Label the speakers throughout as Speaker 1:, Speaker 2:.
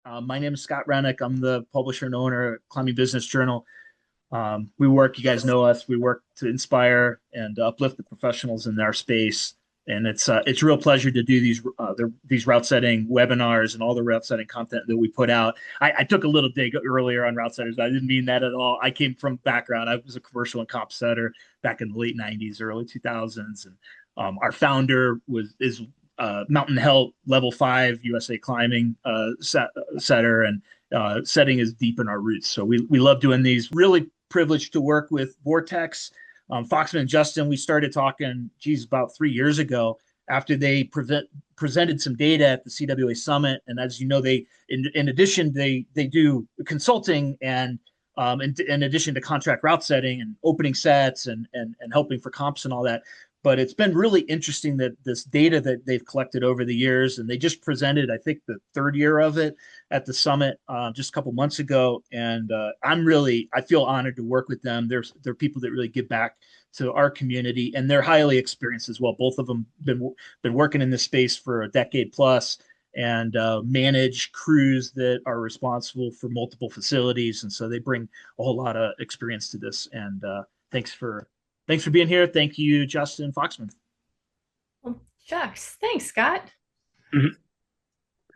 Speaker 1: My name is Scott Rennick. I'm the publisher and owner of Climbing Business Journal. We work, you guys know us, we work to inspire and uplift the professionals in our space. And it's a real pleasure to do these route setting webinars and all the route setting content that we put out. I took a little dig earlier on route setters. I didn't mean that at all. I came from background. I was a commercial and comp setter back in the late 90s, early 2000s. And our founder is Mountain Hell Level 5 USA Climbing setter, and setting is deep in our roots. So we love doing these. Really privileged to work with Vortex. Foxman and Justin, we started talking, geez, about 3 years ago after they presented some data at the CWA Summit. And as you know, in addition, they do consulting and in addition to contract route setting and opening sets and helping for comps and all that. But it's been really interesting that this data that they've collected over the years, and they just presented, I think, the third year of it at the summit just a couple months ago. And I feel honored to work with them. They're people that really give back to our community, and they're highly experienced as well. Both of them been working in this space for a decade plus, and manage crews that are responsible for multiple facilities. And so they bring a whole lot of experience to this. And thanks for being here. Thank you, Justin Foxman.
Speaker 2: Well, shucks. Thanks, Scott.
Speaker 3: Mhm.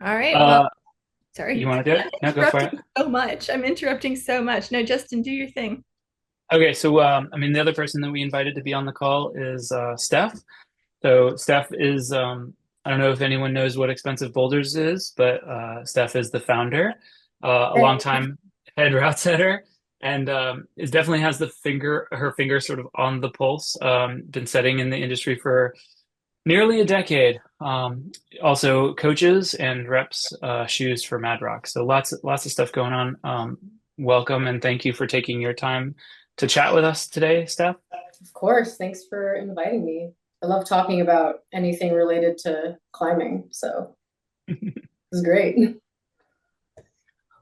Speaker 2: All right. Well,
Speaker 3: You
Speaker 2: sorry.
Speaker 3: want to do it? No, go for it.
Speaker 2: So much. I'm interrupting so much. No, Justin, do your thing.
Speaker 3: Okay, so the other person that we invited to be on the call is Steph. So Steph is, I don't know if anyone knows what Expensive Boulders is, but Steph is the founder, a longtime head route setter, and is definitely has her finger sort of on the pulse. Been setting in the industry for nearly a decade. Also coaches and reps shoes for Mad Rock. So lots of stuff going on. Welcome and thank you for taking your time to chat with us today, Steph.
Speaker 4: Of course. Thanks for inviting me. I love talking about anything related to climbing. So this is great.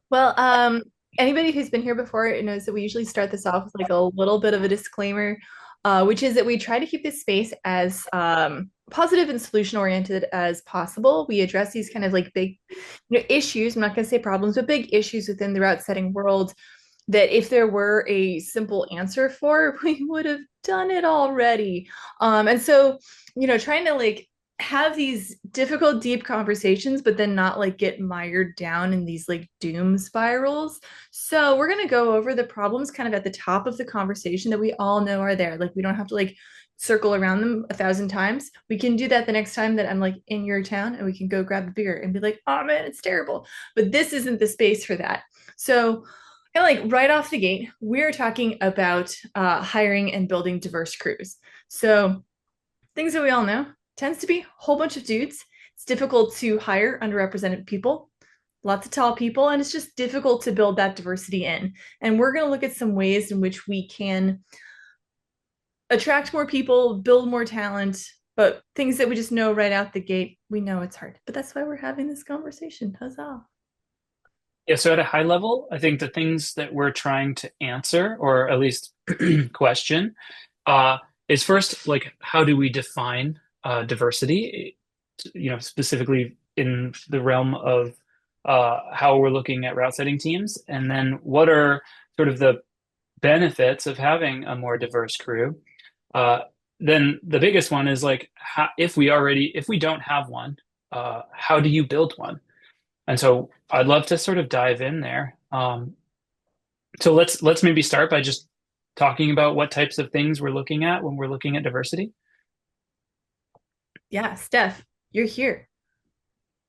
Speaker 2: Well, anybody who's been here before knows that we usually start this off with like a little bit of a disclaimer, which is that we try to keep this space as positive and solution oriented as possible. We address these kind of like big, issues. I'm not going to say problems, but big issues within the route setting world that if there were a simple answer for, we would have done it already. And so, trying to like have these difficult, deep conversations, but then not like get mired down in these like doom spirals. So we're going to go over the problems kind of at the top of the conversation that we all know are there. Like we don't have to like circle around them 1,000 times. We can do that the next time that I'm like in your town and we can go grab a beer and be like, oh man, it's terrible. But this isn't the space for that. So kind of like right off the gate, we're talking about hiring and building diverse crews. So things that we all know tends to be a whole bunch of dudes. It's difficult to hire underrepresented people, lots of tall people, and it's just difficult to build that diversity in. And we're going to look at some ways in which we can attract more people, build more talent, but things that we just know right out the gate, we know it's hard. But that's why we're having this conversation. Huzzah.
Speaker 3: Yeah, so at a high level, I think the things that we're trying to answer, or at least question, is first, like, how do we define diversity, specifically in the realm of how we're looking at route setting teams, and then what are sort of the benefits of having a more diverse crew. Then the biggest one is like, if we don't have one, how do you build one? And so I'd love to sort of dive in there. So let's maybe start by just talking about what types of things we're looking at when we're looking at diversity.
Speaker 2: Yeah, Steph, you're here.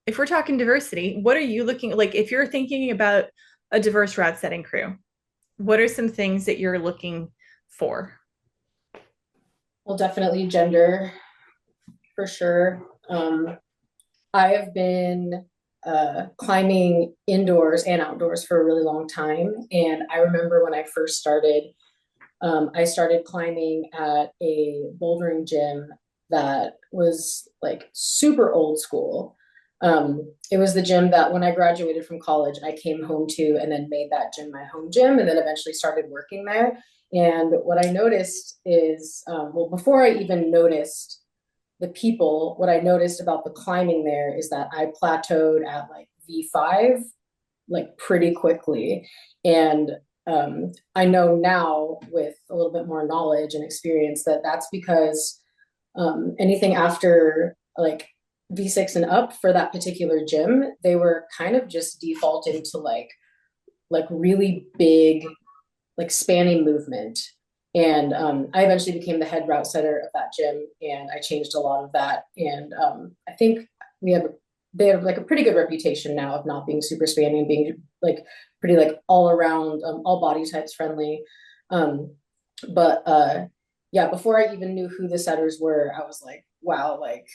Speaker 2: If we're talking diversity, what are you looking like if you're thinking about a diverse route setting crew? What are some things that you're looking for?
Speaker 4: Well, definitely gender for sure. I have been climbing indoors and outdoors for a really long time. And I remember when I first started, I started climbing at a bouldering gym that was like super old school. It was the gym that when I graduated from college, I came home to and then made that gym my home gym and then eventually started working there. And what I noticed is, before I even noticed the people, what I noticed about the climbing there is that I plateaued at like V5 like pretty quickly. And I know now with a little bit more knowledge and experience that that's because anything after like V6 and up for that particular gym, they were kind of just defaulting to like really big, like spanning movement. And I eventually became the head route setter of that gym, and I changed a lot of that. And I think we have they have like a pretty good reputation now of not being super spanning and being like pretty like all around, all body types friendly. Um, but yeah, before I even knew who the setters were, I was like, wow, like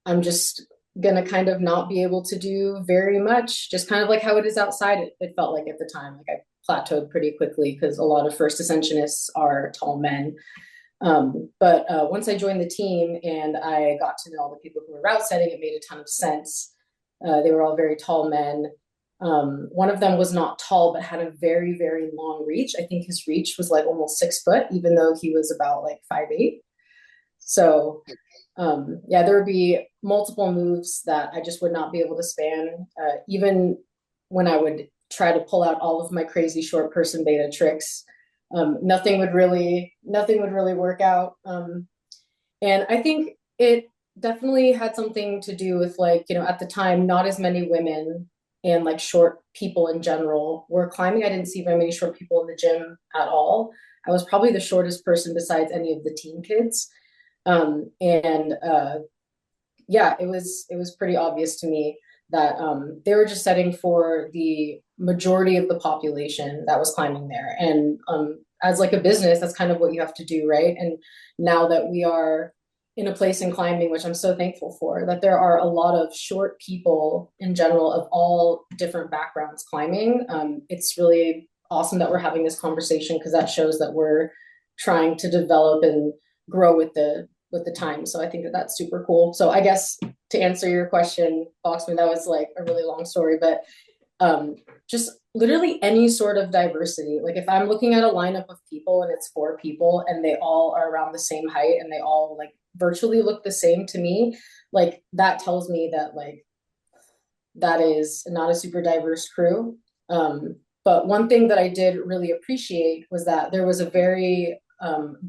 Speaker 4: I'm just gonna kind of not be able to do very much, just kind of like how it is outside. It felt like at the time, like I plateaued pretty quickly because a lot of first ascensionists are tall men. But once I joined the team and I got to know all the people who were route setting, it made a ton of sense. They were all very tall men. One of them was not tall, but had a very, very long reach. I think his reach was like almost 6 foot, even though he was about like 5'8". So yeah, there would be multiple moves that I just would not be able to span. Even when I would try to pull out all of my crazy short person beta tricks, nothing would really work out. And I think it definitely had something to do with like, you know, at the time, not as many women and like short people in general were climbing. I didn't see very many short people in the gym at all. I was probably the shortest person besides any of the teen kids. And yeah, it was pretty obvious to me that they were just setting for the majority of the population that was climbing there. And as like a business, that's kind of what you have to do, right? And now that we are in a place in climbing, which I'm so thankful for, that there are a lot of short people in general of all different backgrounds climbing. It's really awesome that we're having this conversation because that shows that we're trying to develop and grow with the time. So I think that that's super cool. So I guess to answer your question, Boxman, that was like a really long story, but just literally any sort of diversity. Like if I'm looking at a lineup of people and it's 4 people and they all are around the same height and they all like virtually look the same to me, like that tells me that like that is not a super diverse crew. But one thing that I did really appreciate was that there was a very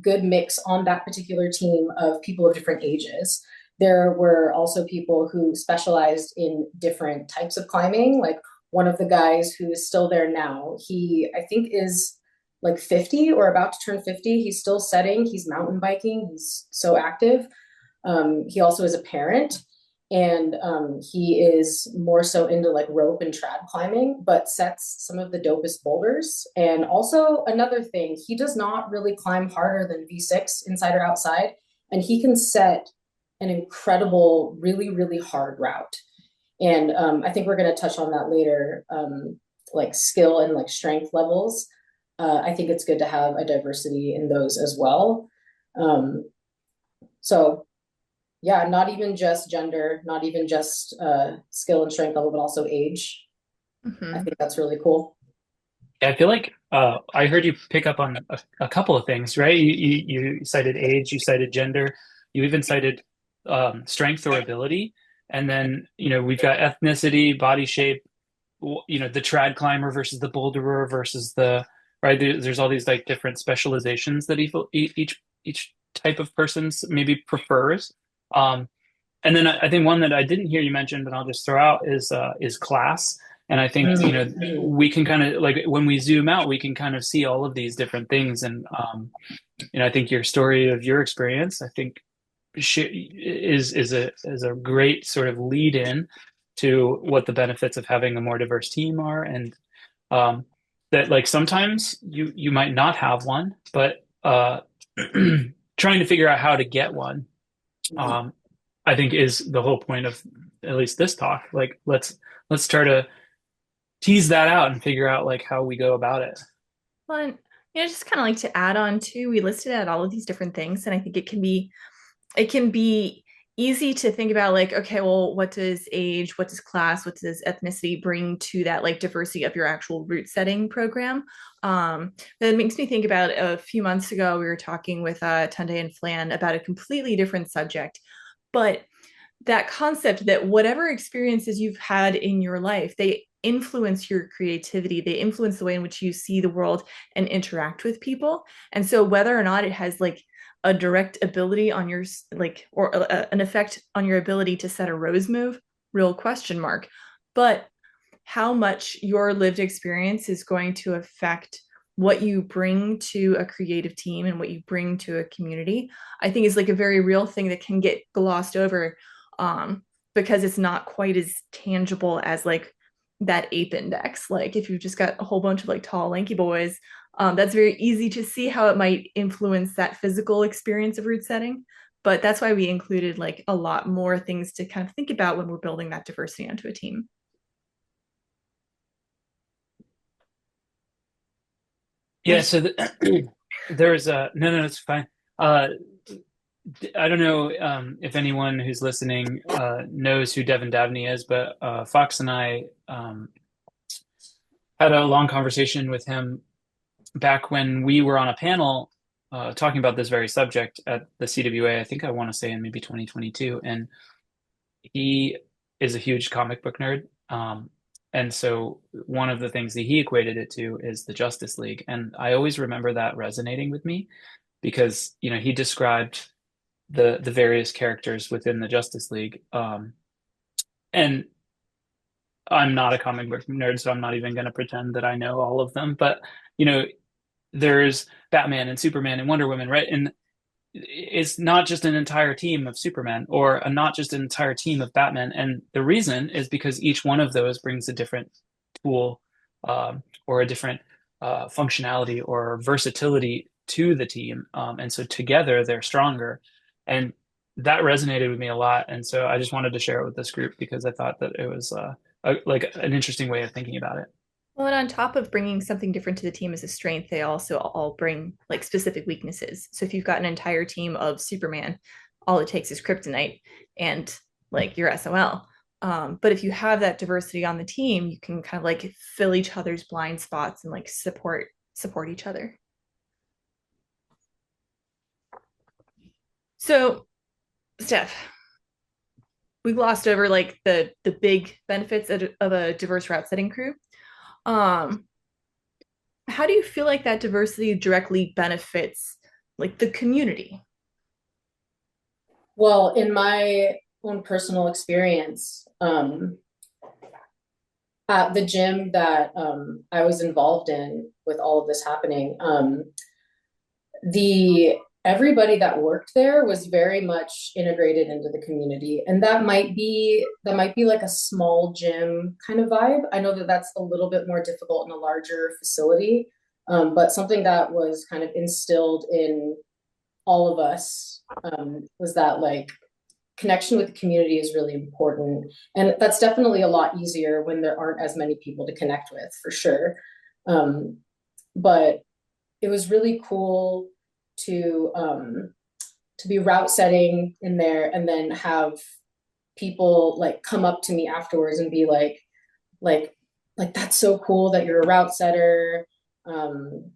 Speaker 4: good mix on that particular team of people of different ages. There were also people who specialized in different types of climbing. Like one of the guys who is still there now, he I think is like 50 or about to turn 50. He's still setting, he's mountain biking, he's so active. He also is a parent, and he is more so into like rope and trad climbing, but sets some of the dopest boulders. And also another thing, he does not really climb harder than V6 inside or outside, and he can set an incredible, really, really hard route. And I think we're going to touch on that later, like skill and like strength levels. I think it's good to have a diversity in those as well. So yeah, not even just gender, not even just skill and strength level, but also age. I think that's really cool.
Speaker 3: Yeah, I feel like I heard you pick up on a couple of things, right? You cited age, you cited gender, you even cited strength or ability, and then we've got ethnicity, body shape, the trad climber versus the boulderer versus the right. There's all these like different specializations that each type of person's maybe prefers. And then I think one that I didn't hear you mention, but I'll just throw out is class. And I think we can kind of like when we zoom out, we can kind of see all of these different things. And I think your story of your experience, I think, is a great sort of lead in to what the benefits of having a more diverse team are, and that like sometimes you might not have one, but trying to figure out how to get one. I think is the whole point of at least this talk. Like let's try to tease that out and figure out like how we go about it.
Speaker 2: Well, and, just kind of like to add on too, we listed out all of these different things, and I think it can be easy to think about like, okay, well, what does age, what does class, what does ethnicity bring to that like diversity of your actual route setting program? That makes me think about a few months ago, we were talking with Tunde and Flan about a completely different subject, but that concept that whatever experiences you've had in your life, they influence your creativity. They influence the way in which you see the world and interact with people. And so whether or not it has like a direct ability on your like or an effect on your ability to set a rose move, real question mark. But how much your lived experience is going to affect what you bring to a creative team and what you bring to a community, I think is like a very real thing that can get glossed over, because it's not quite as tangible as like that ape index. Like if you've just got a whole bunch of like tall, lanky boys, that's very easy to see how it might influence that physical experience of route setting. But that's why we included like a lot more things to kind of think about when we're building that diversity onto a team.
Speaker 3: Yeah, so there's a no, it's fine. Uh, I don't know if anyone who's listening knows who Devin Dabney is, but Fox and I had a long conversation with him back when we were on a panel talking about this very subject at the CWA. I think I want to say in maybe 2022, and he is a huge comic book nerd. And so one of the things that he equated it to is the Justice League. And I always remember that resonating with me because, you know, he described the various characters within the Justice League. And I'm not a comic book nerd, so I'm not even going to pretend that I know all of them. But, you know, there's Batman and Superman and Wonder Woman, right? And it's not just an entire team of Superman or not just an entire team of Batman. And the reason is because each one of those brings a different tool or a different functionality or versatility to the team. And so together they're stronger. And that resonated with me a lot. And so I just wanted to share it with this group because I thought that it was like an interesting way of thinking about it.
Speaker 2: Well, and on top of bringing something different to the team as a strength, they also all bring like specific weaknesses. So if you've got an entire team of Superman, all it takes is kryptonite and like your SOL. But if you have that diversity on the team, you can kind of like fill each other's blind spots and like support each other. So, Steph, we glossed over like the big benefits of a diverse route setting crew. Um, how do you feel like that diversity directly benefits like the community?
Speaker 4: Well, in my own personal experience, at the gym that I was involved in with all of this happening, the everybody that worked there was very much integrated into the community, and that might be like a small gym kind of vibe. I know that that's a little bit more difficult in a larger facility, but something that was kind of instilled in all of us was that like connection with the community is really important, and that's definitely a lot easier when there aren't as many people to connect with, for sure. Um, but it was really cool to be route setting in there and then have people like come up to me afterwards and be like like that's so cool that you're a route setter.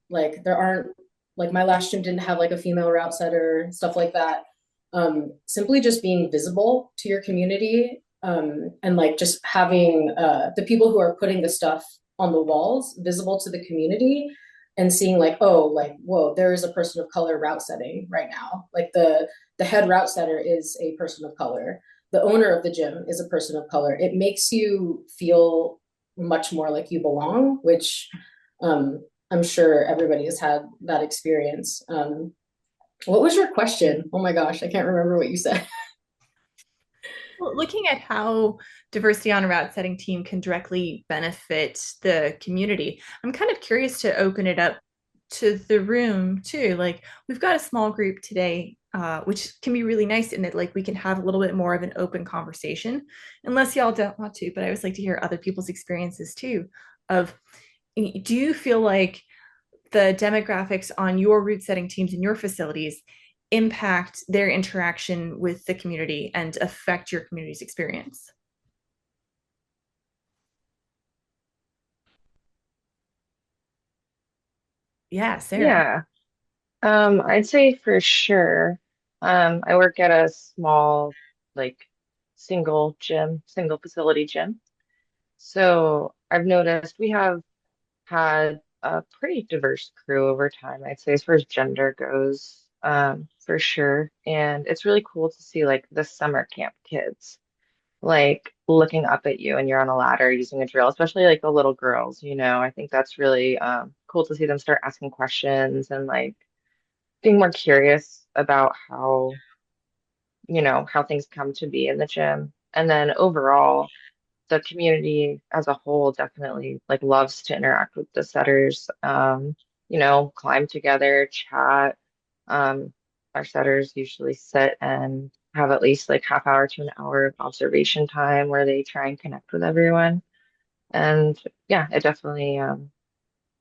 Speaker 4: Like there aren't, like my last gym didn't have like a female route setter, stuff like that. Simply just being visible to your community, and like just having the people who are putting the stuff on the walls visible to the community, and seeing like, oh, like, whoa, there is a person of color route setting right now. Like the head route setter is a person of color. The owner of the gym is a person of color. It makes you feel much more like you belong, which I'm sure everybody has had that experience. What was your question? Oh my gosh, I can't remember what you said.
Speaker 2: Well, looking at how diversity on a route setting team can directly benefit the community, I'm kind of curious to open it up to the room too. Like we've got a small group today, which can be really nice in that like we can have a little bit more of an open conversation, unless y'all don't want to. But I always like to hear other people's experiences too. Of do you feel like the demographics on your route setting teams in your facilities impact their interaction with the community and affect your community's experience? Yeah, Sarah.
Speaker 5: Yeah, I'd say for sure. I work at a small, like, single facility gym. So I've noticed we have had a pretty diverse crew over time, I'd say, as far as gender goes, for sure. And it's really cool to see like the summer camp kids like looking up at you and you're on a ladder using a drill, especially like the little girls, you know. I think that's really cool to see them start asking questions and like being more curious about how, you know, how things come to be in the gym. And then overall, the community as a whole definitely like loves to interact with the setters, you know, climb together, chat. Um, our setters usually sit and have at least like half hour to an hour of observation time where they try and connect with everyone. And yeah, it definitely, I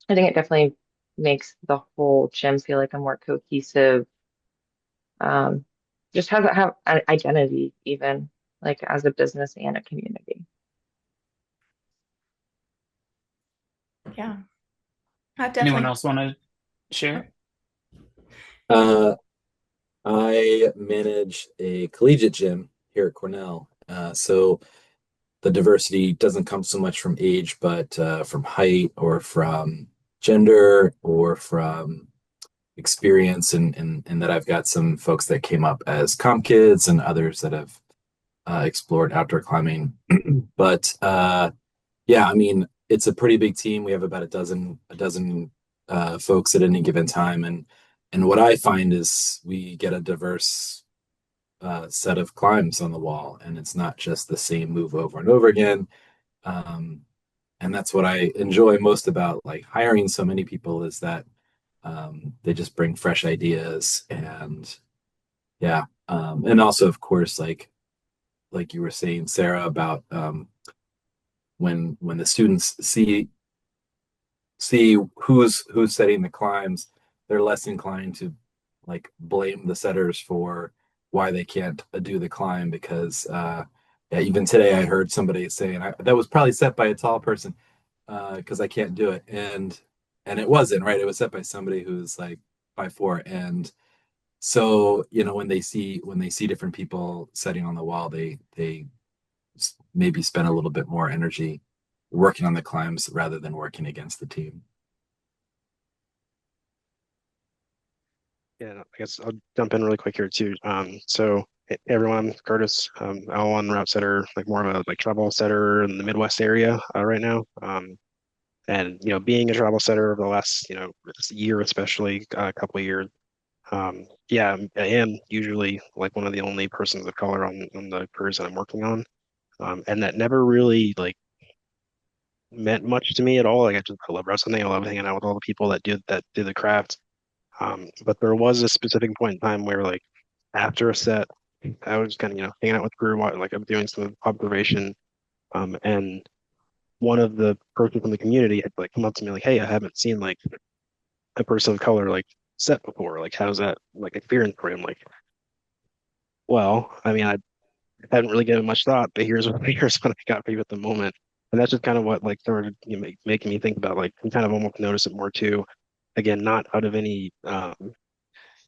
Speaker 5: think it definitely makes the whole gym feel like a more cohesive, um, just have an identity even like as a business and a community.
Speaker 2: Yeah, I've
Speaker 3: Anyone
Speaker 2: definitely.
Speaker 3: else want to share?
Speaker 6: Uh, I manage a collegiate gym here at Cornell. So the diversity doesn't come so much from age, but from height or from gender or from experience. And that I've got some folks that came up as comp kids and others that have explored outdoor climbing. But yeah, I mean, it's a pretty big team. We have about a dozen folks at any given time, and what I find is we get a diverse set of climbs on the wall, and it's not just the same move over and over again. Um, and that's what I enjoy most about like hiring so many people is that they just bring fresh ideas and yeah, and also of course like you were saying, Sarah, about when the students see who's setting the climbs, they're less inclined to like blame the setters for why they can't do the climb because yeah, even today I heard somebody saying that was probably set by a tall person because I can't do it, and it wasn't right. It was set by somebody who's like 5'4", and so you know when they see different people setting on the wall, they maybe spend a little bit more energy working on the climbs rather than working against the team.
Speaker 7: Yeah, I guess I'll jump in really quick here too. Everyone, Curtis, L1 route setter, like more of a like travel setter in the Midwest area right now. And you know, being a travel setter over the last this year, especially a couple of years, yeah, I am usually like one of the only persons of color on the crews that I'm working on. And that never really like meant much to me at all. Like I love wrestling. I love hanging out with all the people that do the craft. But there was a specific point in time where like after a set, I was kind of hanging out with crew, like I'm doing some observation, and one of the person from the community had like come up to me like, "Hey, I haven't seen like a person of color like set before. Like, how's that like experience for you?" I'm like, "Well, I mean, I hadn't really given much thought, but here's what here's what I got for you at the moment." And that's just kind of what like started making me think about like we kind of almost notice it more too. Again, not out of any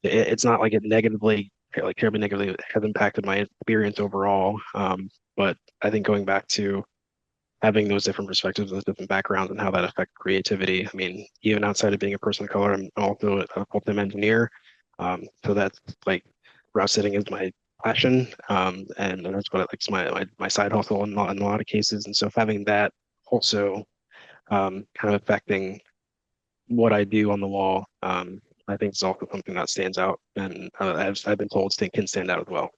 Speaker 7: it's not like it negatively, like terribly negatively has impacted my experience overall. But I think going back to having those different perspectives, those different backgrounds, and how that affects creativity. I mean, even outside of being a person of color, I'm also a full-time engineer. So that's like route setting is my passion, and that's what it's my side hustle in a lot of cases. And so having that also kind of affecting what I do on the wall, I think is also something that stands out, and I've been told can stand out as well.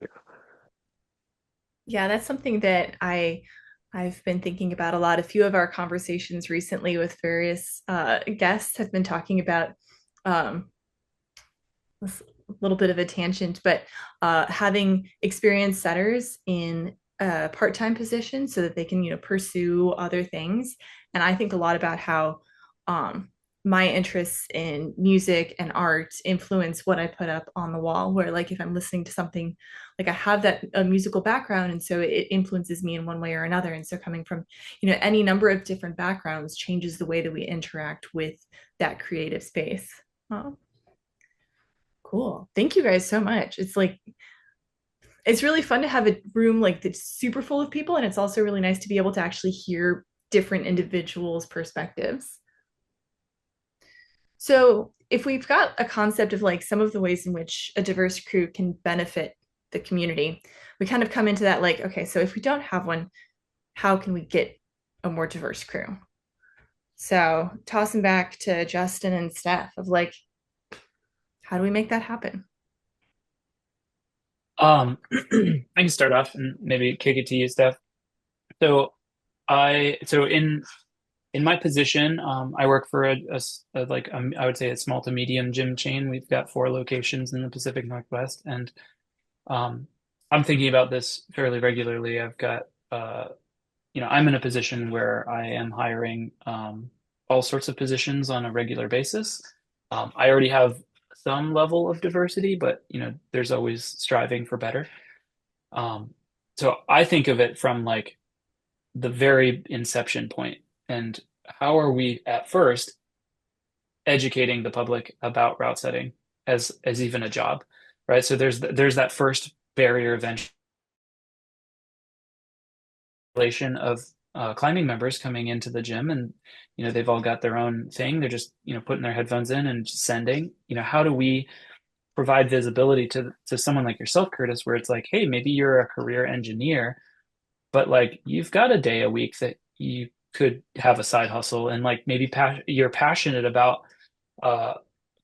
Speaker 7: Yeah.
Speaker 2: Yeah, that's something that I've been thinking about a lot. A few of our conversations recently with various guests have been talking about um, this little bit of a tangent, but having experienced setters in a part-time position so that they can, pursue other things. And I think a lot about how um, my interests in music and art influence what I put up on the wall. Where, like, if I'm listening to something, like I have that a musical background, and so it influences me in one way or another. And so, coming from, any number of different backgrounds changes the way that we interact with that creative space. Cool. Thank you guys so much. It's like it's really fun to have a room like that's super full of people, and it's also really nice to be able to actually hear different individuals' perspectives. So if we've got a concept of like some of the ways in which a diverse crew can benefit the community, we kind of come into that like, okay, so if we don't have one, how can we get a more diverse crew? So tossing back to Justin and Steph of like, how do we make that happen?
Speaker 3: I can start off and maybe kick it to you, Steph. So in my position, I work for I would say a small to medium gym chain. We've got 4 locations in the Pacific Northwest, and um, I'm thinking about this fairly regularly. I've got I'm in a position where I am hiring all sorts of positions on a regular basis. I already have some level of diversity, but there's always striving for better. Um, so I think of it from like the very inception point, and how are we at first educating the public about route setting as even a job, right? So there's that first barrier of entry of climbing members coming into the gym, and they've all got their own thing. They're just putting their headphones in and just sending. How do we provide visibility to someone like yourself, Curtis, where it's like, hey, maybe you're a career engineer, but like you've got a day a week that you could have a side hustle, and like maybe you're passionate about uh,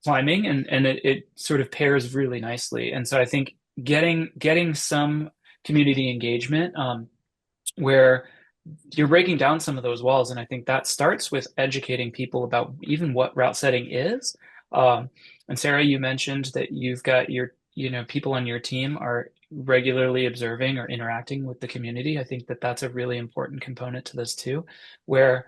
Speaker 3: climbing, and it sort of pairs really nicely. And so I think getting some community engagement, where you're breaking down some of those walls, and I think that starts with educating people about even what route setting is. And Sarah, you mentioned that you've got people on your team are regularly observing or interacting with the community. I think that that's a really important component to this too, where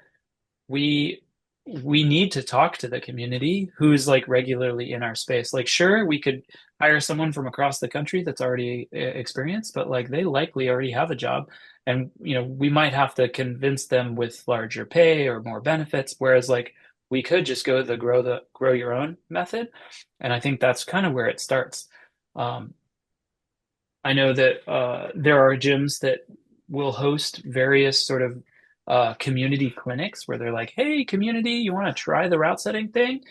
Speaker 3: we we need to talk to the community who's like regularly in our space. Like, sure, we could hire someone from across the country that's already experienced, but like they likely already have a job, and we might have to convince them with larger pay or more benefits. Whereas like we could just go the grow your own method, and I think that's kind of where it starts. Um, I know that there are gyms that will host various sort of community clinics where they're like, "Hey, community, you want to try the route setting thing?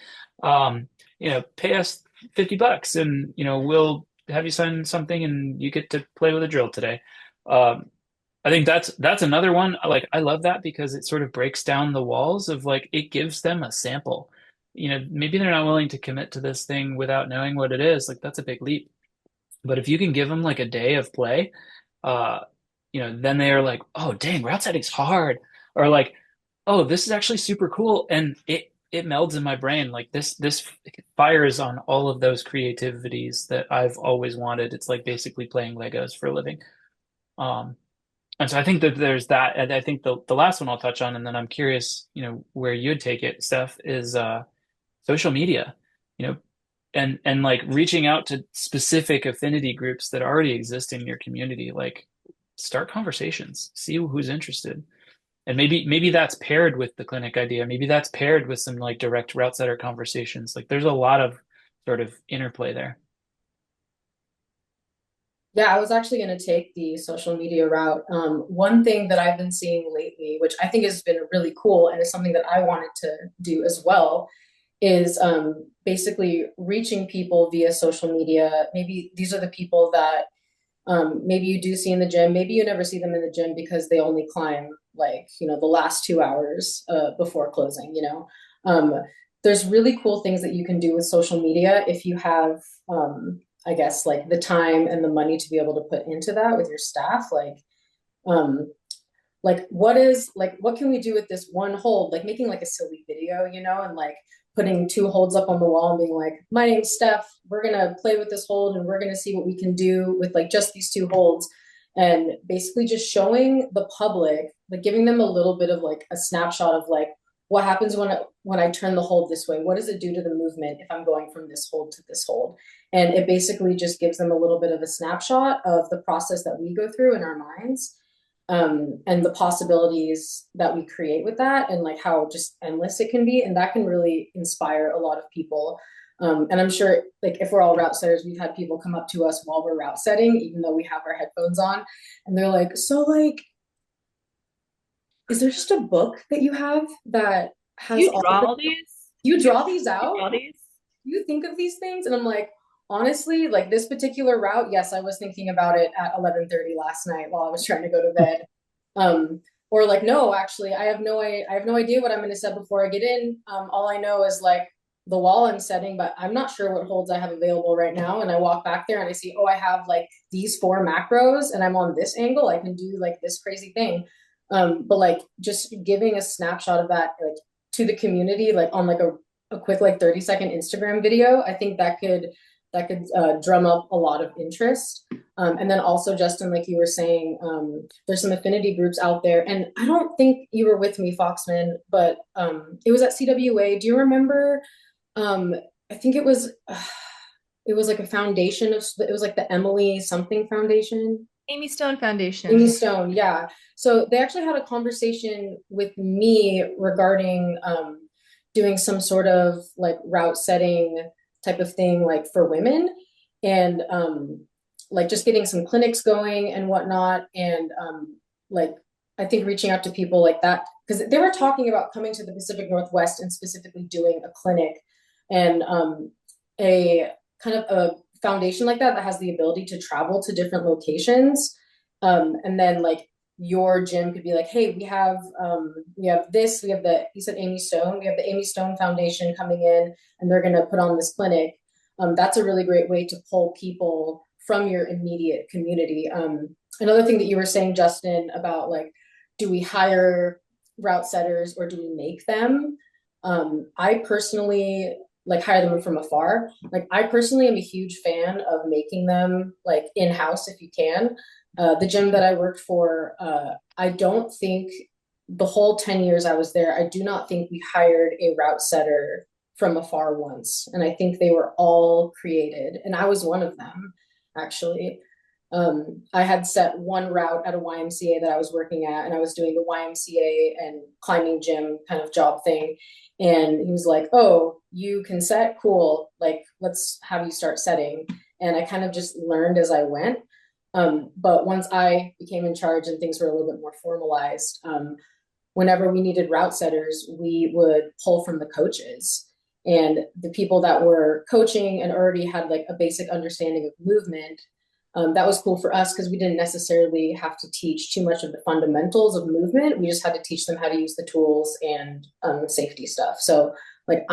Speaker 3: Pay us $50, and we'll have you sign something, and you get to play with a drill today." Um, I think that's another one. Like, I love that because it sort of breaks down the walls of like it gives them a sample. Maybe they're not willing to commit to this thing without knowing what it is. Like, that's a big leap. But if you can give them like a day of play, uh, then they are like, oh, dang, route setting's hard, or like, oh, this is actually super cool, and it melds in my brain. Like this fires on all of those creativities that I've always wanted. It's like basically playing Legos for a living. Um, and so I think that there's that, and I think the last one I'll touch on, and then I'm curious, where you'd take it, Steph, is social media. You know, and like reaching out to specific affinity groups that already exist in your community, like start conversations, see who's interested. And maybe that's paired with the clinic idea. Maybe that's paired with some like direct route setter conversations. Like there's a lot of sort of interplay there.
Speaker 4: Yeah, I was actually going to take the social media route. One thing that I've been seeing lately, which I think has been really cool and is something that I wanted to do as well, is basically reaching people via social media. Maybe these are the people that maybe you do see in the gym. Maybe you never see them in the gym because they only climb like, the last 2 hours before closing, there's really cool things that you can do with social media if you have, I guess, like the time and the money to be able to put into that with your staff. Um, what can we do with this one hold? Like making like a silly video, and like putting 2 holds up on the wall and being like, my name's Steph, we're gonna play with this hold and we're gonna see what we can do with like just these 2 holds. And basically just showing the public, like giving them a little bit of like a snapshot of like what happens when I turn the hold this way. What does it do to the movement if I'm going from this hold to this hold? And it basically just gives them a little bit of a snapshot of the process that we go through in our minds, and the possibilities that we create with that, and like how just endless it can be. And that can really inspire a lot of people. And I'm sure, like, if we're all route setters, we've had people come up to us while we're route setting, even though we have our headphones on, and they're like, "So, like, is there just a book that you have that has
Speaker 2: You
Speaker 4: all
Speaker 2: draw
Speaker 4: of
Speaker 2: all
Speaker 4: it?
Speaker 2: these?
Speaker 4: You draw these
Speaker 2: You
Speaker 4: out?
Speaker 2: draw these?
Speaker 4: You think of these things?" And I'm like, honestly, like this particular route, yes, I was thinking about it at 11:30 last night while I was trying to go to bed. Or like, no, actually, I have no idea what I'm going to set before I get in. All I know is like the wall I'm setting, but I'm not sure what holds I have available right now. And I walk back there and I see, oh, I have like these 4 macros and I'm on this angle. I can do like this crazy thing. But like just giving a snapshot of that like to the community, like on like a quick like 30-second Instagram video, I think that could drum up a lot of interest. And then also, Justin, like you were saying, there's some affinity groups out there. And I don't think you were with me, Foxman, but it was at CWA. Do you remember? I think it was like a foundation it was like the Emily something foundation.
Speaker 2: Amy Stone Foundation.
Speaker 4: Amy Stone, yeah. So they actually had a conversation with me regarding doing some sort of like route setting type of thing, like for women, and like just getting some clinics going and whatnot, and like I think reaching out to people like that because they were talking about coming to the Pacific Northwest and specifically doing a clinic and a kind of a foundation like that that has the ability to travel to different locations. And then like your gym could be like, hey, we have this, we have the, you said Amy Stone, we have the Amy Stone Foundation coming in and they're going to put on this clinic. That's a really great way to pull people from your immediate community. Another thing that you were saying, Justin, about like, do we hire route setters or do we make them? I personally like hire them from afar. Like I personally am a huge fan of making them like in-house if you can. The gym that I worked for, I don't think the whole 10 years I was there, I do not think we hired a route setter from afar once. And I think they were all created. And I was one of them, actually. I had set one route at a YMCA that I was working at, and I was doing the YMCA and climbing gym kind of job thing. And he was like, oh, you can set? Cool. Like, let's have you start setting. And I kind of just learned as I went. But once I became in charge and things were a little bit more formalized, whenever we needed route setters, we would pull from the coaches and the people that were coaching and already had like a basic understanding of movement. That was cool for us because we didn't necessarily have to teach too much of the fundamentals of movement. We just had to teach them how to use the tools and safety stuff. So like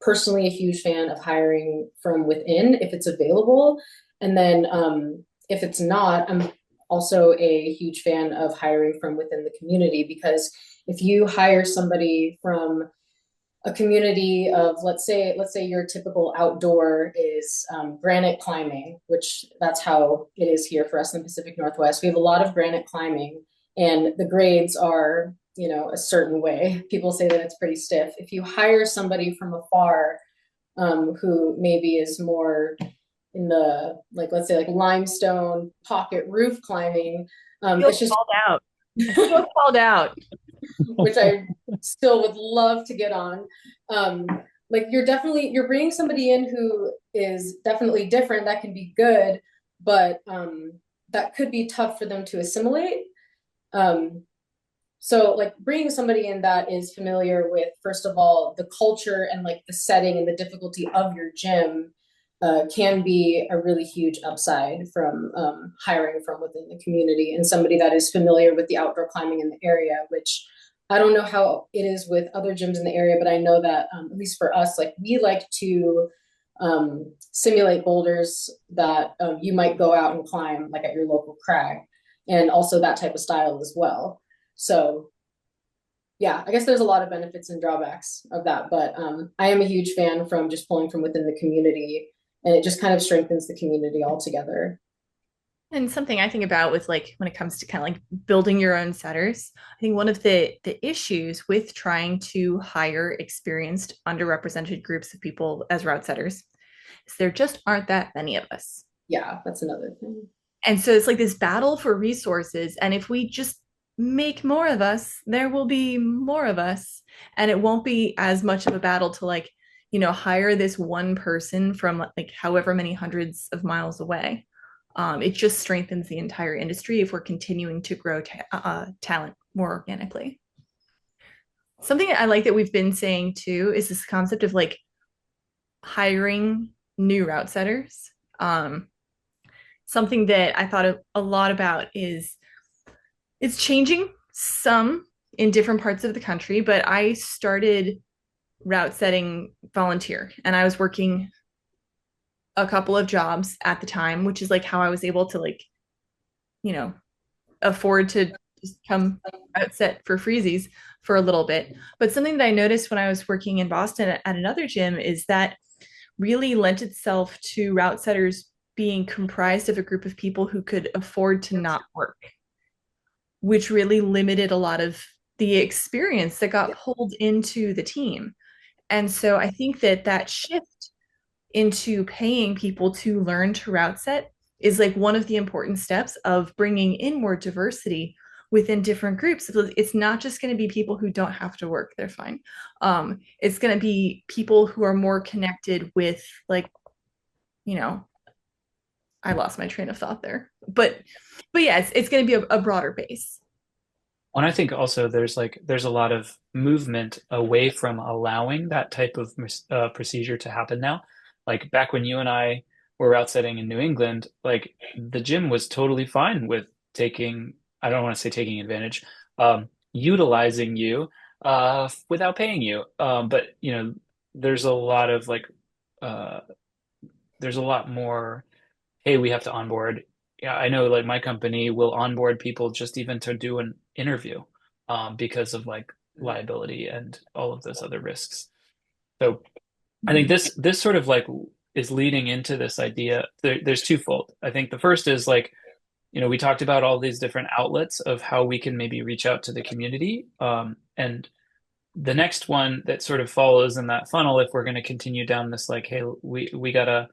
Speaker 4: personally a huge fan of hiring from within if it's available. And then if it's not, I'm also a huge fan of hiring from within the community because if you hire somebody from a community of let's say your typical outdoor is granite climbing, which that's how it is here for us in the Pacific Northwest. We have a lot of granite climbing and the grades are a certain way. People say that it's pretty stiff. If you hire somebody from afar who maybe is more in the like let's say like limestone pocket roof climbing, it's just
Speaker 2: called out. You're called out.
Speaker 4: Which I still would love to get on. Like you're bringing somebody in who is definitely different. That can be good, but that could be tough for them to assimilate. So like bringing somebody in that is familiar with, first of all, the culture and like the setting and the difficulty of your gym can be a really huge upside from hiring from within the community and somebody that is familiar with the outdoor climbing in the area, which I don't know how it is with other gyms in the area, but I know that at least for us, like we like to simulate boulders that you might go out and climb like at your local crag and also that type of style as well. So yeah, I guess there's a lot of benefits and drawbacks of that, but I am a huge fan from just pulling from within the community and it just kind of strengthens the community altogether.
Speaker 2: And something I think about with like when it comes to kind of like building your own setters, I think one of the issues with trying to hire experienced underrepresented groups of people as route setters is there just aren't that many of us.
Speaker 4: Yeah, that's another thing.
Speaker 2: And so it's like this battle for resources. And if we just make more of us, there will be more of us. And it won't be as much of a battle to like hire this one person from like however many hundreds of miles away. It just strengthens the entire industry if we're continuing to grow talent more organically. Something I like that we've been saying too is this concept of like hiring new route setters. Something that I thought a lot about is it's changing some in different parts of the country, but I started route setting volunteer and I was working a couple of jobs at the time, which is like how I was able to like, you know, afford to just come route set for freezies for a little bit. But something that I noticed when I was working in Boston at another gym is that really lent itself to route setters being comprised of a group of people who could afford to not work, which really limited a lot of the experience that got pulled into the team. And so I think that that shift into paying people to learn to route set is like one of the important steps of bringing in more diversity within different groups. It's not just going to be people who don't have to work, they're fine. It's going to be people who are more connected with like, you know, I lost my train of thought there. But yeah, it's going to be a broader base.
Speaker 3: And I think also there's a lot of movement away from allowing that type of procedure to happen now. Like back when you and I were route setting in New England, like the gym was totally fine with taking, I don't want to say taking advantage, utilizing you without paying you. But there's a lot of like uh, there's a lot more, hey, we have to onboard. Yeah, I know like my company will onboard people just even to do an interview because of like liability and all of those other risks. So I think this sort of like is leading into this idea. There's twofold. I think the first is like, we talked about all these different outlets of how we can maybe reach out to the community. And the next one that sort of follows in that funnel, if we're going to continue down this, like, hey, we gotta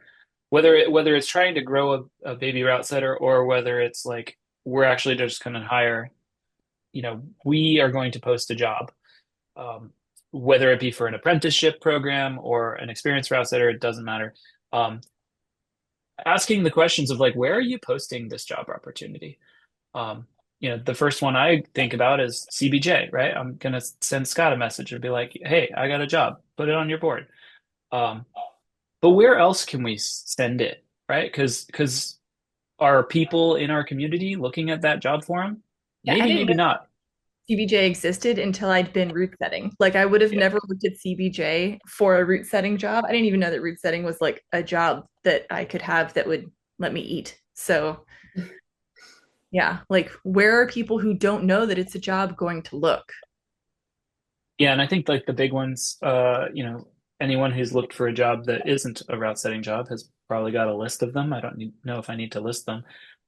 Speaker 3: whether it's trying to grow a baby route setter or whether it's like we're actually just going to hire, we are going to post a job, whether it be for an apprenticeship program or an experienced route setter, it doesn't matter. Asking the questions of like, where are you posting this job opportunity? The first one I think about is CBJ, right? I'm gonna send Scott a message and be like, hey, I got a job, put it on your board. But where else can we send it, right? Because are people in our community looking at that job forum?
Speaker 2: Yeah, I
Speaker 3: Maybe,
Speaker 2: didn't
Speaker 3: maybe
Speaker 2: know
Speaker 3: not.
Speaker 2: CBJ existed until I'd been route setting. Like I would have
Speaker 3: Yeah.
Speaker 2: never looked at CBJ for a route setting job. I didn't even know that route setting was like a job that I could have that would let me eat. So yeah, like where are people who don't know that it's a job going to look?
Speaker 3: Yeah, and I think like the big ones, anyone who's looked for a job that isn't a route setting job has probably got a list of them. I don't know if I need to list them.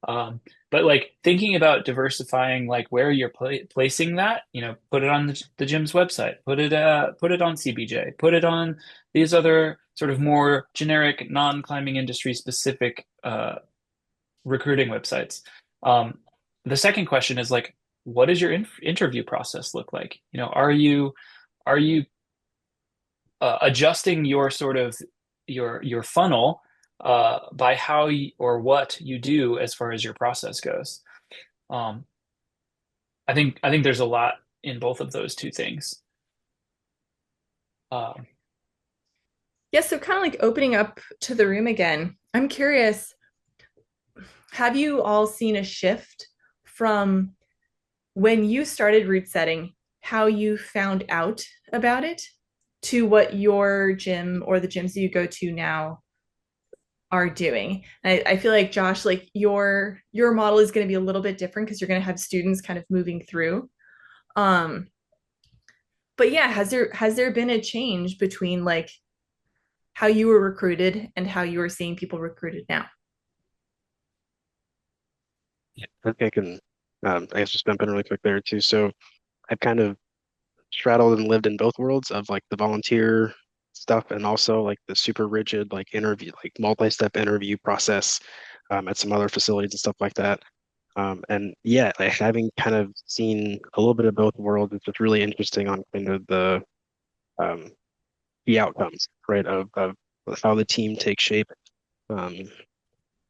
Speaker 3: But like thinking about diversifying, like where you're placing that, put it on the gym's website, put it on CBJ, put it on these other sort of more generic, non-climbing industry specific recruiting websites. Um, the second question is like, what does your interview process look like? Are you adjusting your sort of your funnel by how or what you do as far as your process goes? Um, I think there's a lot in both of those two things. Um,
Speaker 2: Yeah, so kind of like opening up to the room again. I'm curious, have you all seen a shift from when you started route setting, how you found out about it, to what your gym or the gyms that you go to now are doing? And I feel like Josh, like your model is going to be a little bit different because you're going to have students kind of moving through. Um, but yeah, has there been a change between like how you were recruited and how you are seeing people recruited now?
Speaker 7: Yeah, I think I can, I guess just jump in really quick there too. So I've kind of straddled and lived in both worlds of like the volunteer stuff and also like the super rigid like interview, like multi-step interview process at some other facilities and stuff like that. And yeah, like having kind of seen a little bit of both worlds, it's just really interesting on kind of the um, the outcomes, right, of how the team takes shape, um,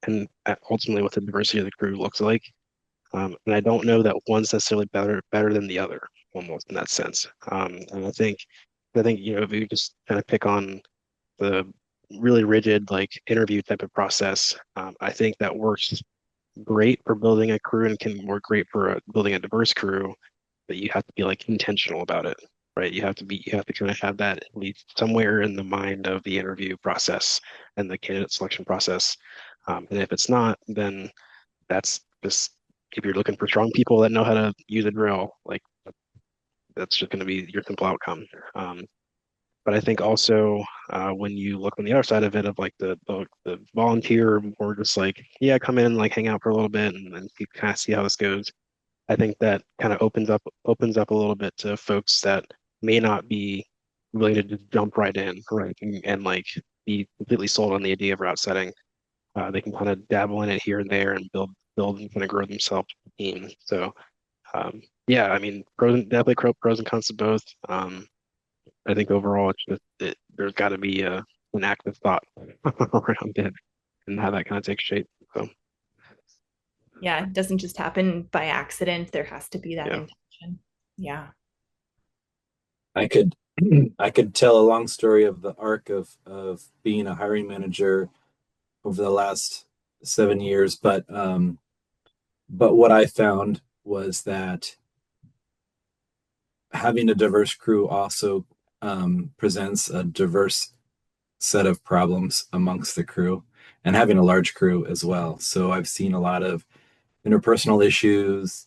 Speaker 7: and ultimately what the diversity of the crew looks like. And I don't know that one's necessarily better than the other, almost in that sense. And I think if you just kind of pick on the really rigid like interview type of process, I think that works great for building a crew and can work great for building a diverse crew, but you have to be like intentional about it, right? You have to kind of have that at least somewhere in the mind of the interview process and the candidate selection process. And if it's not, then that's just if you're looking for strong people that know how to use a drill, like that's just going to be your simple outcome. But I think also when you look on the other side of it, of like the volunteer, or just like yeah, come in, like hang out for a little bit, and then you kind of see how this goes. I think that kind of opens up a little bit to folks that may not be willing to just jump right in, right, and like be completely sold on the idea of route setting. They can kind of dabble in it here and there and build and kind of grow themselves as a team. So yeah, I mean, definitely pros and cons to both. I think overall, there's got to be an active thought around it and how that kind of takes shape. So
Speaker 2: Yeah, it doesn't just happen by accident. There has to be that
Speaker 7: yeah,
Speaker 2: intention. Yeah.
Speaker 6: I could I could tell a long story of the arc of being a hiring manager over the last 7 years, but what I found was that having a diverse crew also presents a diverse set of problems amongst the crew, and having a large crew as well. So I've seen a lot of interpersonal issues,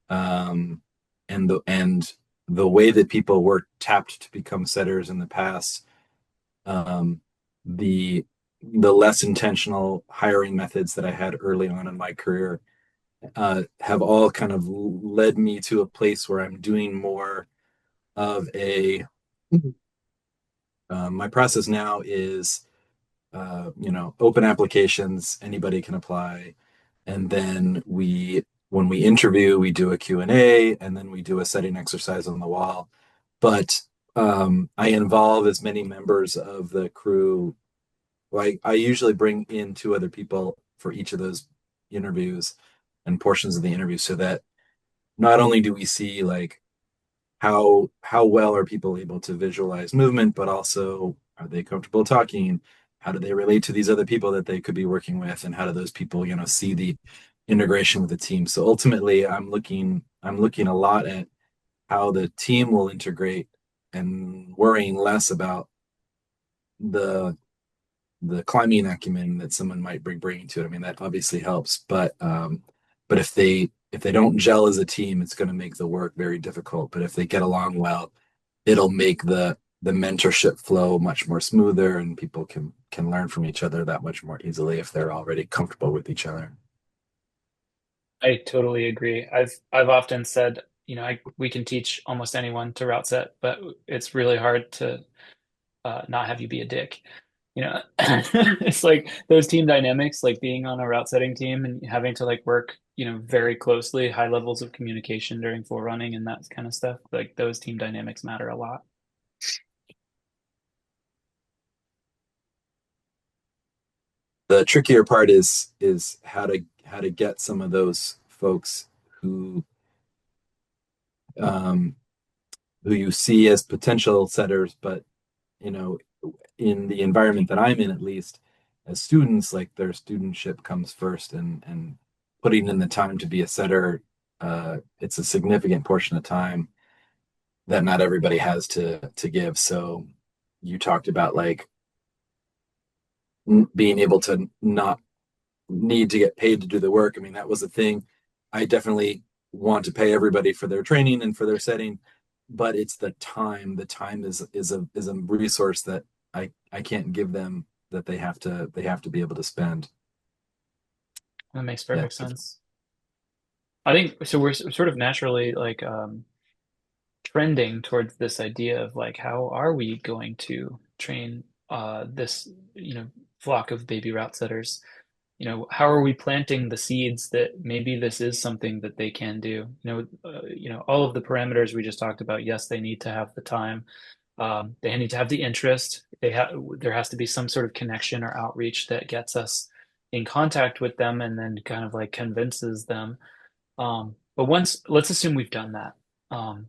Speaker 6: um, and the way that people were tapped to become setters in the past, um, the the less intentional hiring methods that I had early on in my career have all kind of led me to a place where I'm doing more of a my process now is open applications, anybody can apply, and then when we interview, we do a Q&A, and then we do a setting exercise on the wall. But I involve as many members of the crew. Like I usually bring in two other people for each of those interviews and portions of the interview, so that not only do we see like how well are people able to visualize movement, but also are they comfortable talking? How do they relate to these other people that they could be working with, and how do those people, see the integration with the team? So ultimately, I'm looking a lot at how the team will integrate and worrying less about the the climbing acumen that someone might bring to it. I mean, that obviously helps, but if they don't gel as a team, it's going to make the work very difficult. But if they get along well, it'll make the mentorship flow much more smoother, and people can learn from each other that much more easily if they're already comfortable with each other.
Speaker 3: I totally agree. I've often said, we can teach almost anyone to route set, but it's really hard to not have you be a dick. It's like those team dynamics, like being on a route setting team and having to like work, very closely, high levels of communication during full running and that kind of stuff. Like those team dynamics matter a lot.
Speaker 6: The trickier part is how to get some of those folks um, who you see as potential setters, but you know, in the environment that I'm in, at least as students, like their studentship comes first, and putting in the time to be a setter, it's a significant portion of time that not everybody has to give. So you talked about like being able to not need to get paid to do the work. I mean, that was the thing. I definitely want to pay everybody for their training and for their setting, but it's the time. The time is a resource that I can't give them, that they have to be able to spend.
Speaker 3: That makes
Speaker 6: Yeah.
Speaker 3: perfect sense. I think so. We're sort of naturally like trending towards this idea of like, how are we going to train this, flock of baby route setters? How are we planting the seeds that maybe this is something that they can do? All of the parameters we just talked about. Yes, they need to have the time. They need to have the interest. There has to be some sort of connection or outreach that gets us in contact with them and then kind of like convinces them. But let's assume we've done that. Um,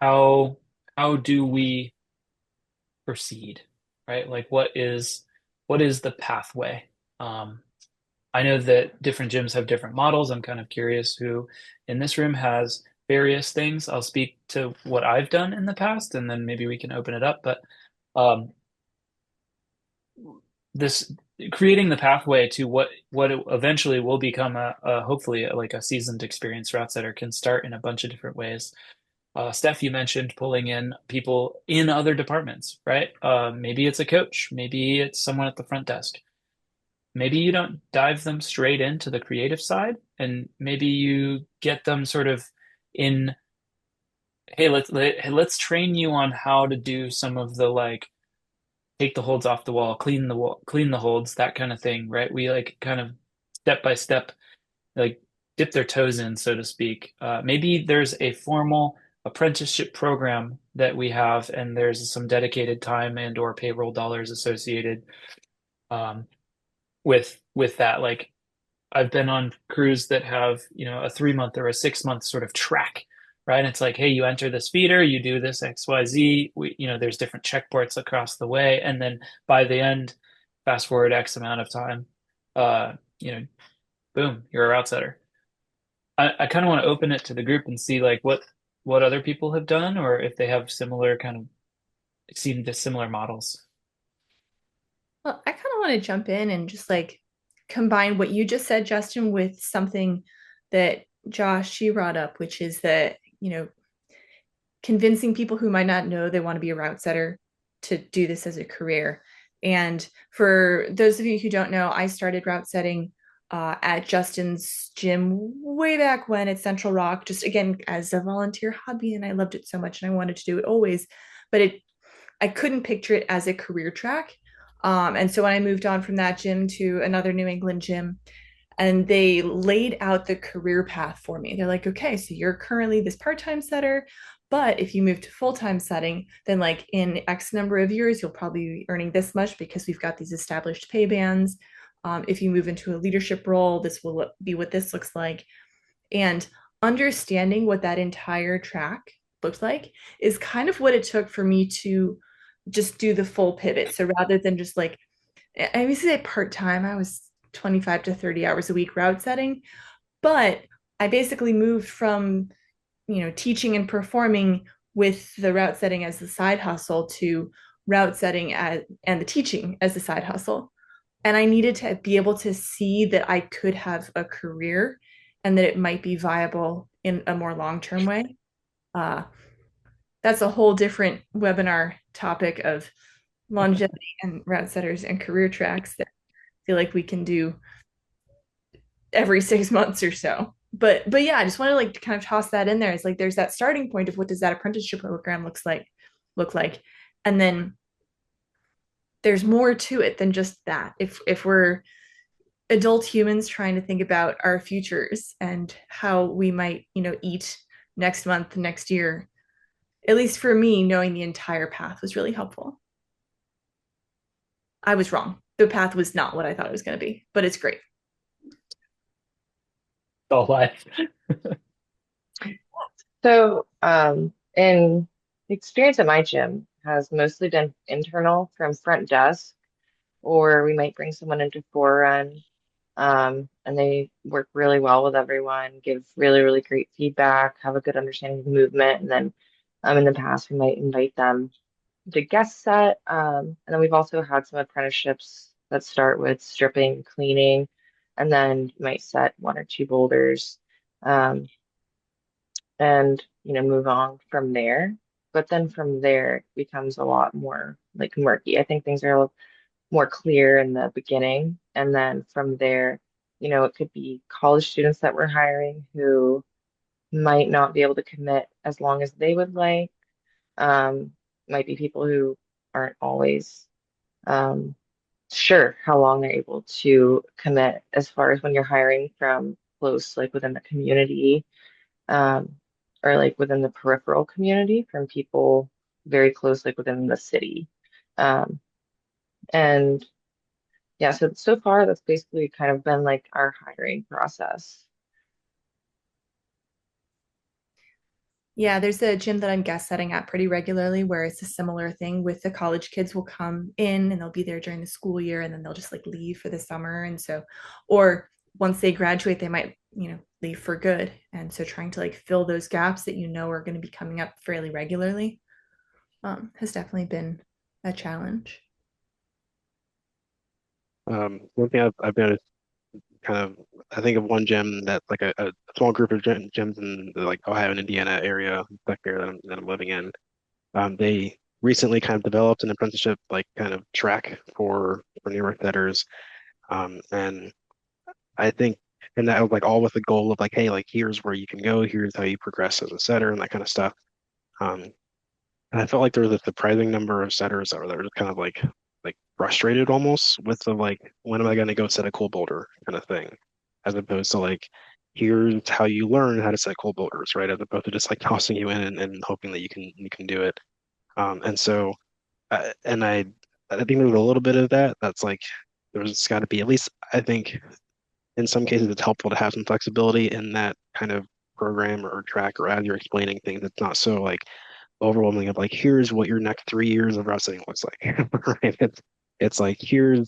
Speaker 3: how how do we proceed, right? Like what is the pathway? Um, I know that different gyms have different models. I'm kind of curious who in this room has various things. I'll speak to what I've done in the past, and then maybe we can open it up. But um, this creating the pathway to what eventually will become a hopefully like a seasoned experienced route setter can start in a bunch of different ways. Steph, you mentioned pulling in people in other departments, right? Maybe it's a coach, maybe it's someone at the front desk. Maybe you don't dive them straight into the creative side, and maybe you get them sort of in, hey, let's train you on how to do some of the like take the holds off the wall, clean the holds, that kind of thing, right? We like kind of step by step like dip their toes in, so to speak. Maybe there's a formal apprenticeship program that we have, and there's some dedicated time and or payroll dollars associated um, with that. Like I've been on crews that have, a 3 month or a 6 month sort of track, right? And it's like, hey, you enter this feeder, you do this XYZ. There's different checkpoints across the way, and then by the end, fast forward X amount of time, uh, you know, boom, you're a route setter. I kind of want to open it to the group and see like what other people have done or if they have similar kind of seen the similar models.
Speaker 2: Well, I kind of want to jump in and just like combine what you just said, Justin, with something that Josh she brought up, which is that, convincing people who might not know they want to be a route setter to do this as a career. And for those of you who don't know, I started route setting at Justin's gym way back when at Central Rock, just again as a volunteer hobby, and I loved it so much and I wanted to do it always, but I couldn't picture it as a career track. And so when I moved on from that gym to another New England gym, and they laid out the career path for me. They're like, okay, so you're currently this part-time setter, but if you move to full-time setting, then like in X number of years, you'll probably be earning this much because we've got these established pay bands. If you move into a leadership role, this will be what this looks like. And understanding what that entire track looked like is kind of what it took for me to just do the full pivot. So rather than just like, I used to say part-time, I was 25 to 30 hours a week route setting, but I basically moved from, teaching and performing with the route setting as the side hustle to route setting and the teaching as the side hustle. And I needed to be able to see that I could have a career and that it might be viable in a more long-term way. Uh, that's a whole different webinar topic of longevity and route setters and career tracks that I feel like we can do every 6 months or so. But yeah, I just want to like kind of toss that in there. It's like there's that starting point of what does that apprenticeship program look like, and then there's more to it than just that. If we're adult humans trying to think about our futures and how we might, eat next month, next year, at least for me, knowing the entire path was really helpful. I was wrong. The path was not what I thought it was going to be, but it's great.
Speaker 3: All life.
Speaker 5: So, in the experience at my gym has mostly been internal from front desk, or we might bring someone into forerun, and they work really well with everyone, give really, really great feedback, have a good understanding of movement, and then in the past we might invite them to guest set, and then we've also had some apprenticeships that start with stripping, cleaning, and then you might set one or two boulders. Um, and move on from there. But then from there it becomes a lot more like murky. I think things are a little more clear in the beginning, and then from there, it could be college students that we're hiring who might not be able to commit as long as they would like. Um, might be people who aren't always um, sure how long they're able to commit as far as when you're hiring from close, like within the community, um, or like within the peripheral community from people very close, like within the city. Um, and yeah, so far that's basically kind of been like our hiring process.
Speaker 2: Yeah, there's a gym that I'm guest setting at pretty regularly where it's a similar thing with the college kids will come in and they'll be there during the school year and then they'll just like leave for the summer. And so, or once they graduate, they might, leave for good. And so trying to like fill those gaps that are going to be coming up fairly regularly has definitely been a challenge.
Speaker 7: One thing I've been kind of I think of one gym that like a small group of gyms in the like Ohio and Indiana area sector that I'm living in. They recently kind of developed an apprenticeship like kind of track for newer setters. And I think and that was like all with the goal of like, hey, like here's where you can go, here's how you progress as a setter and that kind of stuff. Um, and I felt like there was a surprising number of setters that were just kind of like frustrated almost with the like, when am I going to go set a cool boulder kind of thing, as opposed to like, here's how you learn how to set cool boulders, right? As opposed to just like tossing you in and hoping that you can do it. And so, and I think there's a little bit of that. That's like there's got to be at least I think in some cases it's helpful to have some flexibility in that kind of program or track or as you're explaining things. It's not so like overwhelming of like here's what your next 3 years of wrestling looks like right it's like here's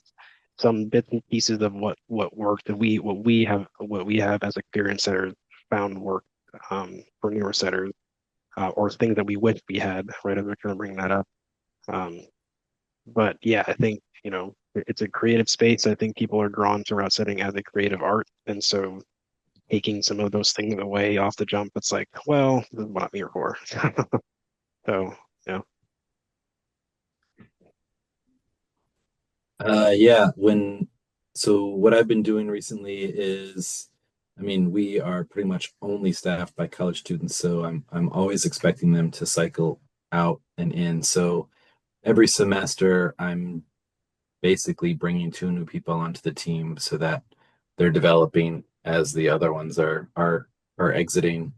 Speaker 7: some bits and pieces of what worked that we have as experienced setters found work for newer setters or things that we wish we had right as we're kind of bringing that up but yeah I think it's a creative space. I think people are drawn to route setting as a creative art and so taking some of those things away off the jump it's like well this is what I'm here for so yeah.
Speaker 6: Yeah, so what I've been doing recently is, I mean, we are pretty much only staffed by college students, so I'm always expecting them to cycle out and in. So every semester, I'm basically bringing two new people onto the team so that they're developing as the other ones are exiting.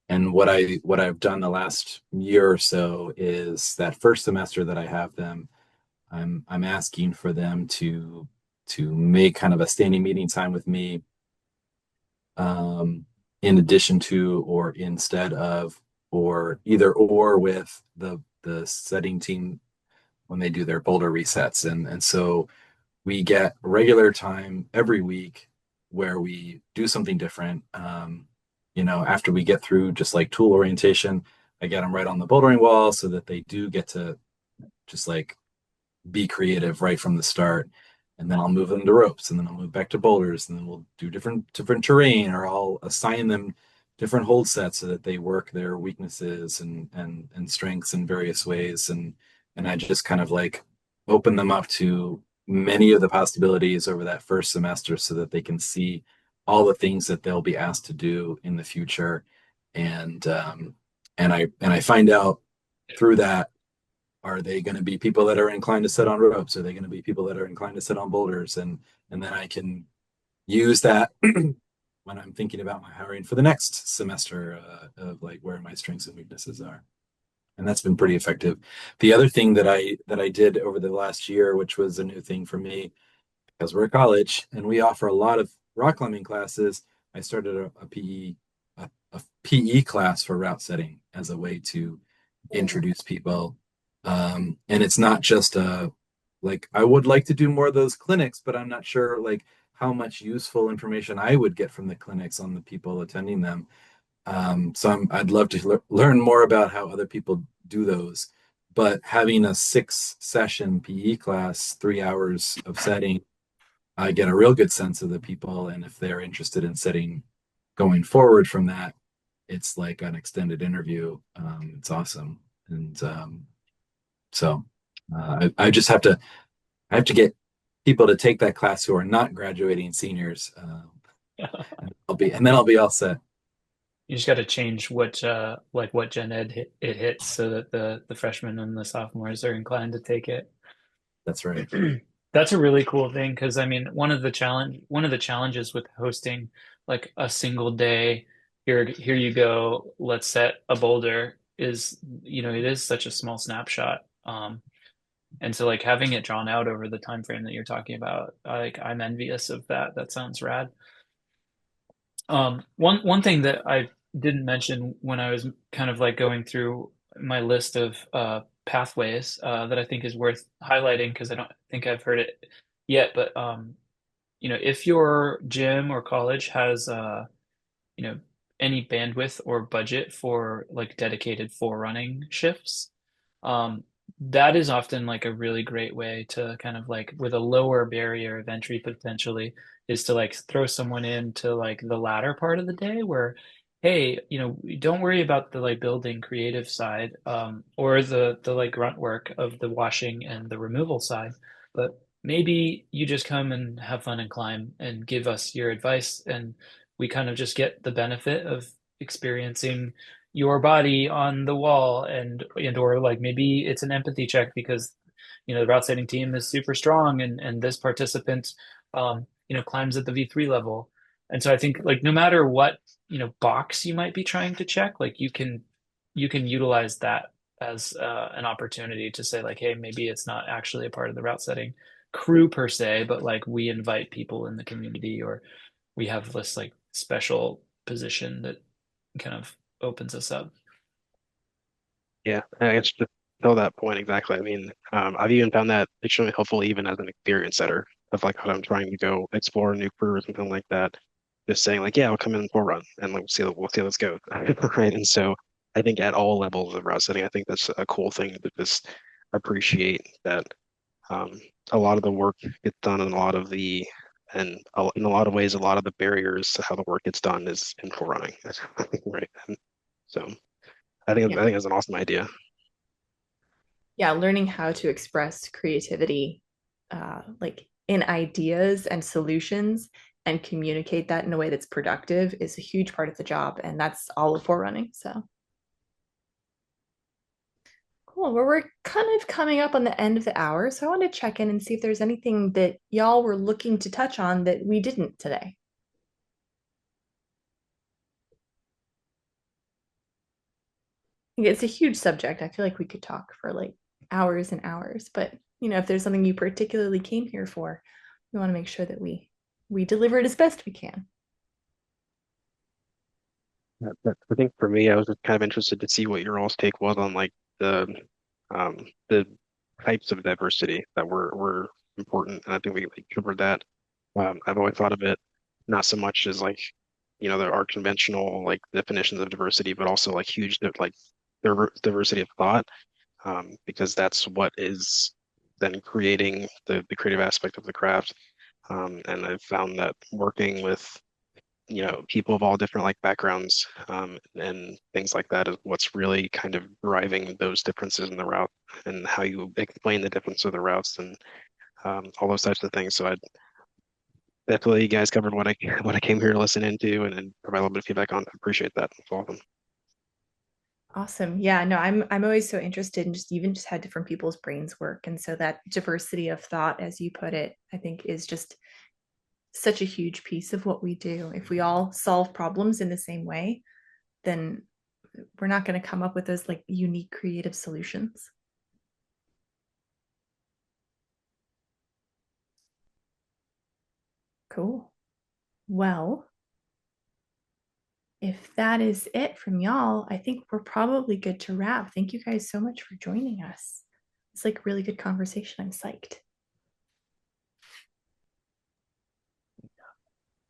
Speaker 6: And what I've done the last year or so is that first semester that I have them, I'm asking for them to make kind of a standing meeting time with me, um, in addition to or instead of or either or with the setting team when they do their boulder resets. And so we get regular time every week where we do something different. After we get through just like tool orientation, I get them right on the bouldering wall so that they do get to just like be creative right from the start. And then I'll move them to ropes, and then I'll move back to boulders, and then we'll do different terrain, or I'll assign them different hold sets so that they work their weaknesses and strengths in various ways. And I just kind of like open them up to many of the possibilities over that first semester so that they can see all the things that they'll be asked to do in the future. And I find out through that, are they going to be people that are inclined to sit on ropes? Are they going to be people that are inclined to sit on boulders? And then I can use that when I'm thinking about my hiring for the next semester, of like where my strengths and weaknesses are. And that's been pretty effective. The other thing that I did over the last year, which was a new thing for me, because we're a college and we offer a lot of rock climbing classes, I started a PE class for route setting as a way to introduce people. And it's not just like I would like to do more of those clinics, but I'm not sure like how much useful information I would get from the clinics on the people attending them. So I'd love to learn more about how other people do those. But having a 6 session PE class, 3 hours of setting, I get a real good sense of the people. And if they're interested in setting going forward from that, it's like an extended interview. It's awesome. And so I just I have to get people to take that class who are not graduating seniors, and then I'll be all set.
Speaker 3: You just got to change what gen ed it hits so that the freshmen and the sophomores are inclined to take it.
Speaker 6: That's right.
Speaker 3: That's a really cool thing because I mean one of the challenges with hosting like a single day here you go, let's set a boulder is, it is such a small snapshot. And so like having it drawn out over the time frame that you're talking about, like I'm envious of that. That sounds rad. One thing that I didn't mention when I was kind of like going through my list of pathways that I think is worth highlighting because I don't think I've heard it yet, but if your gym or college has you know, any bandwidth or budget for like dedicated forerunning shifts, um, that is often like a really great way to kind of like with a lower barrier of entry potentially is to like throw someone into like the latter part of the day where, hey, don't worry about the like building creative side, or the like grunt work of the washing and the removal side, but maybe you just come and have fun and climb and give us your advice and we kind of just get the benefit of experiencing your body on the wall and or like maybe it's an empathy check because the route setting team is super strong and this participant climbs at the V3 level. And so I think like no matter what box you might be trying to check, like you can utilize that as an opportunity to say like, hey, maybe it's not actually a part of the route setting crew per se, but like we invite people in the community or we have this like special position that kind of opens us up.
Speaker 7: Yeah, I guess to fill that point exactly. I mean, I've even found that extremely helpful even as an experience setter of like when I'm trying to go explore a new career or something like that. Just saying like, yeah, I'll come in for a run and like we'll see how this goes. Right. And so I think at all levels of route setting, I think that's a cool thing to just appreciate that um, a lot of the work gets done and in a lot of ways, a lot of the barriers to how the work gets done is in running. Right. And so
Speaker 2: Yeah.
Speaker 7: I think that's an awesome idea.
Speaker 2: Yeah, learning how to express creativity like in ideas and solutions and communicate that in a way that's productive is a huge part of the job. And that's all of forerunning. So cool. Well, we're kind of coming up on the end of the hour. So I want to check in and see if there's anything that y'all were looking to touch on that we didn't today. It's a huge subject. I feel like we could talk for like hours and hours, but if there's something you particularly came here for, we want to make sure that we deliver it as best we can.
Speaker 7: I think for me, I was just kind of interested to see what your all's take was on like the types of diversity that were important, and I think we covered that. I've always thought of it not so much as like there are conventional like definitions of diversity, but also like huge like diversity of thought, because that's what is then creating the creative aspect of the craft. And I've found that working with people of all different like backgrounds and things like that is what's really kind of driving those differences in the route and how you explain the difference of the routes and all those types of things. So I definitely you guys covered what I came here to listen into and provide a little bit of feedback on. I appreciate that. It's awesome.
Speaker 2: Awesome. Yeah, no, I'm always so interested in just how different people's brains work. And so that diversity of thought, as you put it, I think is just such a huge piece of what we do. If we all solve problems in the same way, then we're not going to come up with those like unique creative solutions. Cool. Well, if that is it from y'all, I think we're probably good to wrap. Thank you guys so much for joining us. It's like really good conversation. I'm psyched.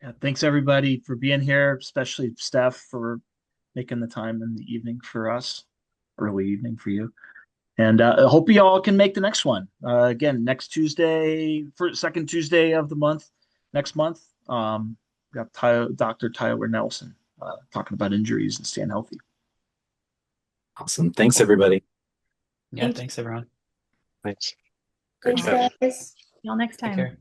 Speaker 1: Yeah, thanks everybody for being here, especially Steph for making the time in the evening for us, early evening for you. And I hope you all can make the next one. Again, next Tuesday, for second Tuesday of the month, next month. We got Dr. Tyler Nelson talking about injuries and staying healthy.
Speaker 6: Awesome. Thanks, everybody.
Speaker 3: Yeah, thanks everyone.
Speaker 7: Thanks.
Speaker 4: Thanks,
Speaker 7: Great chat.
Speaker 4: guys.
Speaker 2: Y'all next
Speaker 3: Take
Speaker 2: time.
Speaker 3: care.